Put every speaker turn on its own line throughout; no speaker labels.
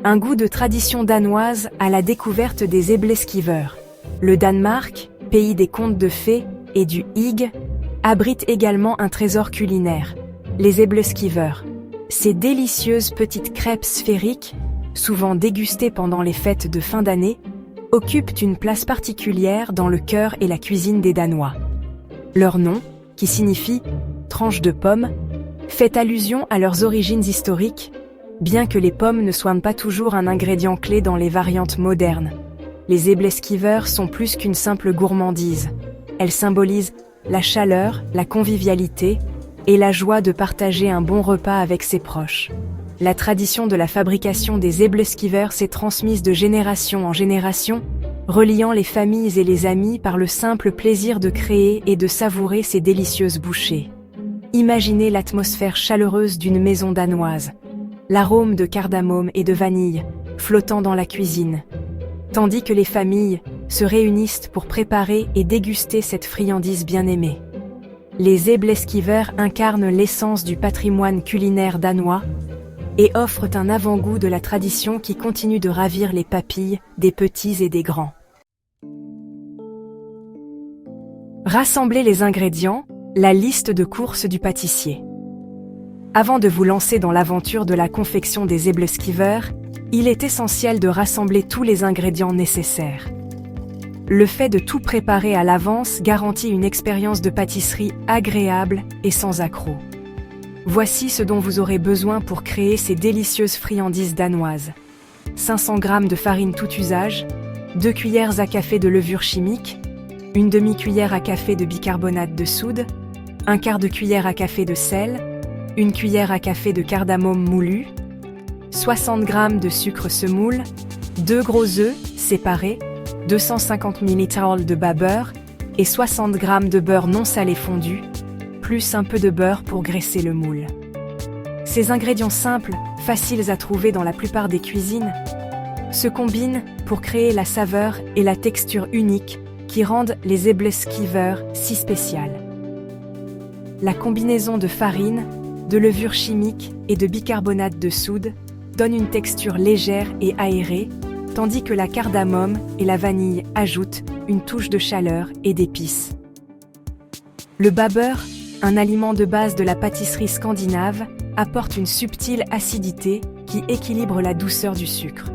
Un goût de tradition danoise à la découverte des æbleskivers. Le Danemark, pays des contes de fées et du hygge, abrite également un trésor culinaire, les æbleskivers. Ces délicieuses petites crêpes sphériques, souvent dégustées pendant les fêtes de fin d'année, occupent une place particulière dans le cœur et la cuisine des Danois. Leur nom, qui signifie « tranche de pomme », fait allusion à leurs origines historiques, bien que les pommes ne soient pas toujours un ingrédient clé dans les variantes modernes. Les æbleskivers sont plus qu'une simple gourmandise. Elles symbolisent la chaleur, la convivialité et la joie de partager un bon repas avec ses proches. La tradition de la fabrication des æbleskivers s'est transmise de génération en génération, reliant les familles et les amis par le simple plaisir de créer et de savourer ces délicieuses bouchées. Imaginez l'atmosphère chaleureuse d'une maison danoise, l'arôme de cardamome et de vanille flottant dans la cuisine, tandis que les familles se réunissent pour préparer et déguster cette friandise bien-aimée. Les æbleskivers incarnent l'essence du patrimoine culinaire danois et offrent un avant-goût de la tradition qui continue de ravir les papilles des petits et des grands. Rassemblez les ingrédients, la liste de courses du pâtissier. Avant de vous lancer dans l'aventure de la confection des æbleskivers, il est essentiel de rassembler tous les ingrédients nécessaires. Le fait de tout préparer à l'avance garantit une expérience de pâtisserie agréable et sans accroc. Voici ce dont vous aurez besoin pour créer ces délicieuses friandises danoises. 500 g de farine tout usage, 2 cuillères à café de levure chimique, une demi-cuillère à café de bicarbonate de soude, un quart de cuillère à café de sel, une cuillère à café de cardamome moulu, 60 g de sucre semoule, 2 gros œufs séparés, 250 ml de bas beurre et 60 g de beurre non salé fondu, plus un peu de beurre pour graisser le moule. Ces ingrédients simples, faciles à trouver dans la plupart des cuisines, se combinent pour créer la saveur et la texture unique qui rendent les æbleskivers si spéciales. La combinaison de farine, de levure chimique et de bicarbonate de soude donne une texture légère et aérée, tandis que la cardamome et la vanille ajoutent une touche de chaleur et d'épices. Le bas beurre, un aliment de base de la pâtisserie scandinave, apporte une subtile acidité qui équilibre la douceur du sucre.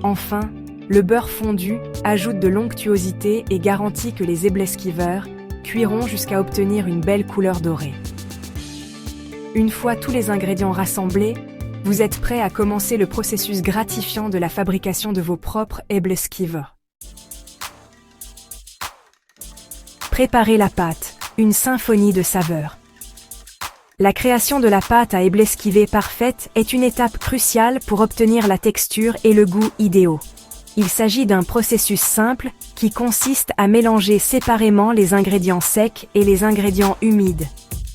Enfin, le beurre fondu ajoute de l'onctuosité et garantit que les æbleskivers cuiront jusqu'à obtenir une belle couleur dorée. Une fois tous les ingrédients rassemblés, vous êtes prêt à commencer le processus gratifiant de la fabrication de vos propres æbleskivers. Préparez la pâte, une symphonie de saveurs. La création de la pâte à æbleskiver parfaite est une étape cruciale pour obtenir la texture et le goût idéaux. Il s'agit d'un processus simple qui consiste à mélanger séparément les ingrédients secs et les ingrédients humides,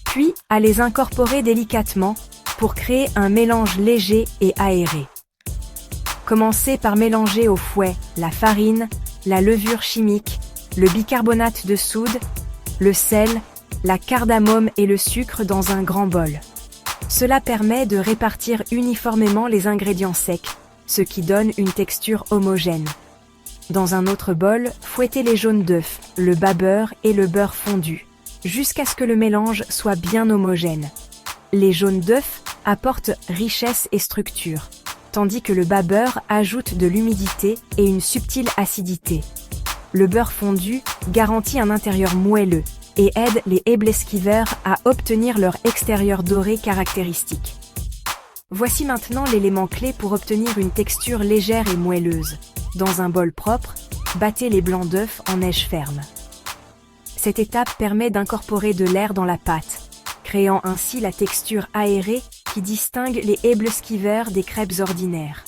puis à les incorporer délicatement pour créer un mélange léger et aéré. Commencez par mélanger au fouet la farine, la levure chimique, le bicarbonate de soude, le sel, la cardamome et le sucre dans un grand bol. Cela permet de répartir uniformément les ingrédients secs, ce qui donne une texture homogène. Dans un autre bol, fouettez les jaunes d'œufs, le bas beurre et le beurre fondu, jusqu'à ce que le mélange soit bien homogène. Les jaunes d'œufs apportent richesse et structure, tandis que le bas beurre ajoute de l'humidité et une subtile acidité. Le beurre fondu garantit un intérieur moelleux et aide les æbleskivers à obtenir leur extérieur doré caractéristique. Voici maintenant l'élément clé pour obtenir une texture légère et moelleuse. Dans un bol propre, battez les blancs d'œufs en neige ferme. Cette étape permet d'incorporer de l'air dans la pâte, créant ainsi la texture aérée qui distingue les æbleskivers des crêpes ordinaires.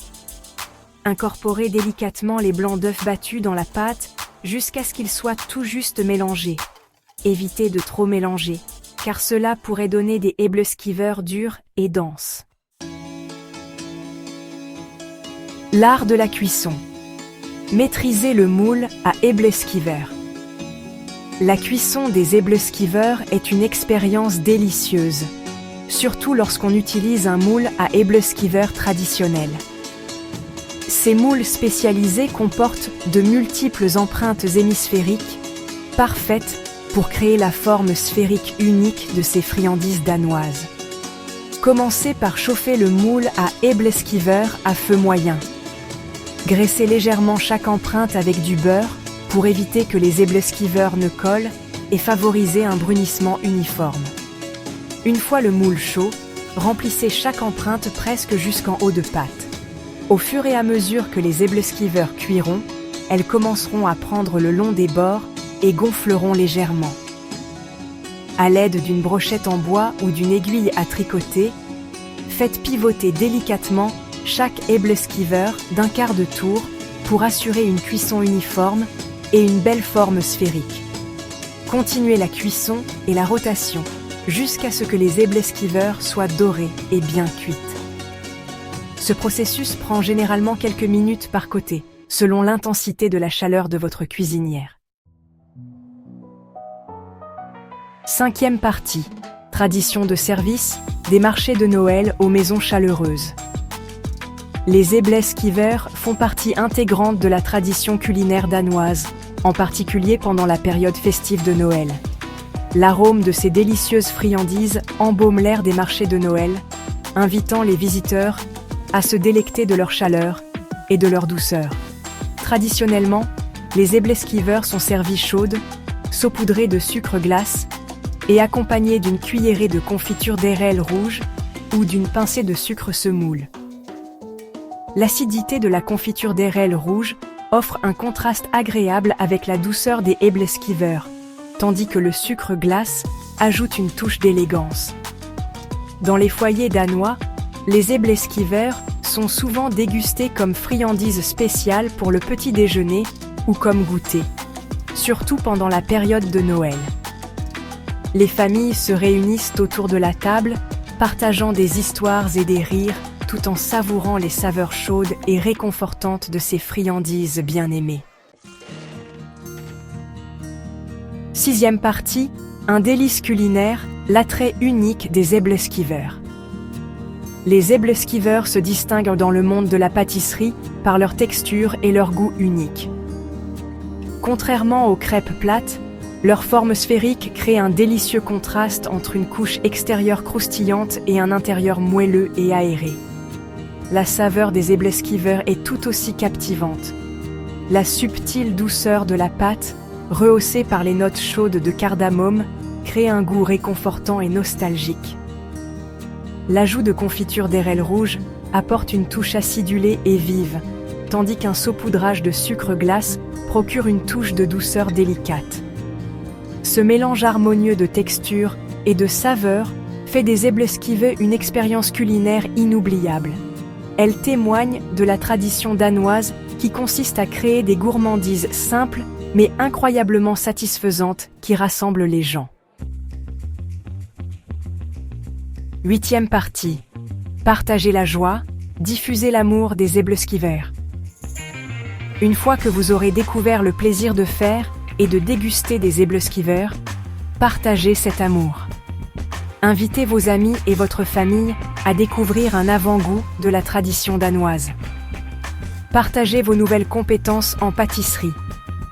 Incorporez délicatement les blancs d'œufs battus dans la pâte jusqu'à ce qu'ils soient tout juste mélangés. Évitez de trop mélanger, car cela pourrait donner des æbleskivers durs et denses. L'art de la cuisson. Maîtrisez le moule à æbleskivers. La cuisson des æbleskivers est une expérience délicieuse, surtout lorsqu'on utilise un moule à æbleskivers traditionnel. Ces moules spécialisés comportent de multiples empreintes hémisphériques, parfaites pour créer la forme sphérique unique de ces friandises danoises. Commencez par chauffer le moule à Ebleskivers à feu moyen. Graissez légèrement chaque empreinte avec du beurre pour éviter que les Ebleskivers ne collent et favoriser un brunissement uniforme. Une fois le moule chaud, remplissez chaque empreinte presque jusqu'en haut de pâte. Au fur et à mesure que les Ebleskivers cuiront, elles commenceront à prendre le long des bords et gonfleront légèrement. À l'aide d'une brochette en bois ou d'une aiguille à tricoter, faites pivoter délicatement chaque Ebleskiver d'un quart de tour pour assurer une cuisson uniforme et une belle forme sphérique. Continuez la cuisson et la rotation jusqu'à ce que les Ebleskivers soient dorés et bien cuites. Ce processus prend généralement quelques minutes par côté, selon l'intensité de la chaleur de votre cuisinière. Cinquième partie. Tradition de service, des marchés de Noël aux maisons chaleureuses. Les Ebleskivers font partie intégrante de la tradition culinaire danoise, en particulier pendant la période festive de Noël. L'arôme de ces délicieuses friandises embaume l'air des marchés de Noël, invitant les visiteurs à se délecter de leur chaleur et de leur douceur. Traditionnellement, les Ebleskivers sont servis chaudes, saupoudrées de sucre glace et accompagnées d'une cuillerée de confiture d'érelle rouge ou d'une pincée de sucre semoule. L'acidité de la confiture d'érelle rouge offre un contraste agréable avec la douceur des Ebleskivers, tandis que le sucre glace ajoute une touche d'élégance. Dans les foyers danois, les Ebleskivers sont souvent dégustés comme friandises spéciales pour le petit déjeuner ou comme goûter, surtout pendant la période de Noël. Les familles se réunissent autour de la table, partageant des histoires et des rires, tout en savourant les saveurs chaudes et réconfortantes de ces friandises bien-aimées. Sixième partie, un délice culinaire, l'attrait unique des Ebleskivers. Les Ebleskivers se distinguent dans le monde de la pâtisserie par leur texture et leur goût unique. Contrairement aux crêpes plates, leur forme sphérique crée un délicieux contraste entre une couche extérieure croustillante et un intérieur moelleux et aéré. La saveur des Ebleskivers est tout aussi captivante. La subtile douceur de la pâte, rehaussée par les notes chaudes de cardamome, crée un goût réconfortant et nostalgique. L'ajout de confiture d'érelle rouge apporte une touche acidulée et vive, tandis qu'un saupoudrage de sucre glace procure une touche de douceur délicate. Ce mélange harmonieux de texture et de saveur fait des Ebleskivers une expérience culinaire inoubliable. Elle témoigne de la tradition danoise qui consiste à créer des gourmandises simples mais incroyablement satisfaisantes qui rassemblent les gens. Huitième partie. Partagez la joie, diffusez l'amour des Ebleskivers. Une fois que vous aurez découvert le plaisir de faire et de déguster des Ebleskivers, partagez cet amour. Invitez vos amis et votre famille à découvrir un avant-goût de la tradition danoise. Partagez vos nouvelles compétences en pâtisserie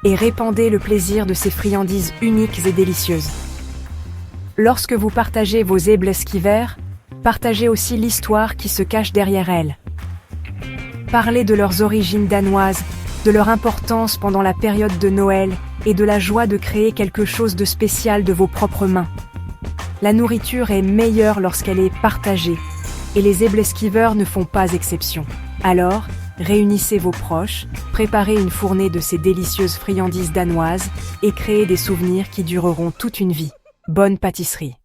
et répandez le plaisir de ces friandises uniques et délicieuses. Lorsque vous partagez vos Ebleskivers, partagez aussi l'histoire qui se cache derrière elles. Parlez de leurs origines danoises, de leur importance pendant la période de Noël et de la joie de créer quelque chose de spécial de vos propres mains. La nourriture est meilleure lorsqu'elle est partagée, et les Ebleskivers ne font pas exception. Alors, réunissez vos proches, préparez une fournée de ces délicieuses friandises danoises et créez des souvenirs qui dureront toute une vie. Bonne pâtisserie!